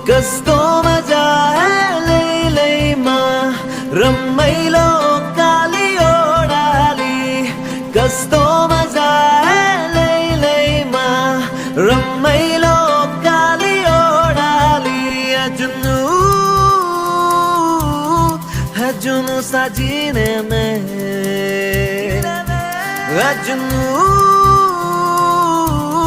कस्तो मजा है लैलैमा रम्मैलो काली ओडाली कस्तो मजा है लैलैमा रम्मैलो काली ओडाली जुनू साजीने में जुनू